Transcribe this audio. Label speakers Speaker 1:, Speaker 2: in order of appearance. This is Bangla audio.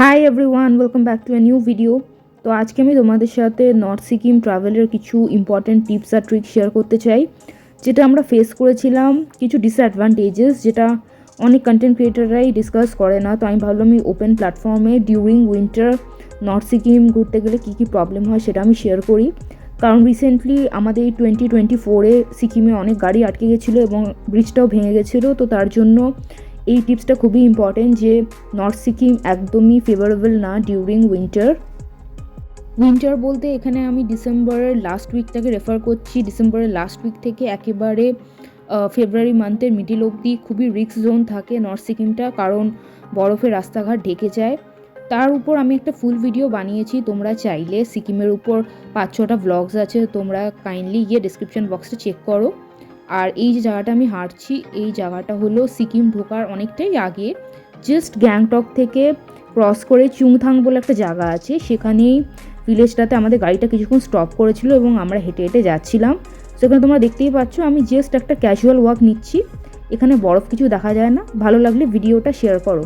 Speaker 1: Hi everyone, welcome back to a new video. তো আজকে আমি তোমাদের সাথে নর্থ সিকিম ট্রাভেলের কিছু ইম্পর্ট্যান্ট টিপস আর ট্রিক্স শেয়ার করতে চাই, যেটা আমরা ফেস করেছিলাম। কিছু ডিসঅ্যাডভান্টেজেস যেটা অনেক কন্টেন্ট ক্রিয়েটাররাই ডিসকাস করে না। তো আমি ভাবলাম আমি ওপেন প্ল্যাটফর্মে ডিউরিং উইন্টার নর্থ সিকিম ঘুরতে গেলে কী কী প্রবলেম হয় সেটা আমি শেয়ার করি। কারণ রিসেন্টলি আমাদের এই 2024-এ সিকিমে অনেক গাড়ি আটকে গেছিলো এবং ব্রিজটাও ভেঙে গেছিলো। তো তার জন্য এই টিপসটা খুবই ইম্পর্টেন্ট যে নর্থ সিকিম একদমই ফেভারেবল না ডিউরিং উইন্টার বলতে এখানে আমি ডিসেম্বরের লাস্ট উইকটাকে রেফার করছি। ডিসেম্বরের লাস্ট উইক থেকে একেবারে ফেব্রুয়ারি মান্থের মিডিল অবধি খুবই রিস্ক জোন থাকে নর্থ সিকিমটা, কারণ বরফের রাস্তাঘাট ঢেকে যায়। তার উপর আমি একটা ফুল ভিডিও বানিয়েছি, তোমরা চাইলে সিকিমের উপর 5-6টা ভ্লগস আছে, তোমরা কাইন্ডলি গিয়ে ডিসক্রিপশন বক্সটা চেক করো। আর এই যে জায়গাটা আমি হাঁটছি, এই জায়গাটা হলো সিকিম ঢোকার অনেকটাই আগে, জাস্ট গ্যাংটক থেকে ক্রস করে চুংথাং বলে একটা জায়গা আছে, সেখানেই ভিলেজটাতে আমাদের গাড়িটা কিছুক্ষণ স্টপ করেছিল এবং আমরা হেঁটে হেঁটে যাচ্ছিলাম। সেখানে তোমরা দেখতেই পাচ্ছ আমি জাস্ট একটা ক্যাজুয়াল ওয়াক নিচ্ছি, এখানে বরফ কিছু দেখা যায় না। ভালো লাগলে ভিডিওটা শেয়ার করো।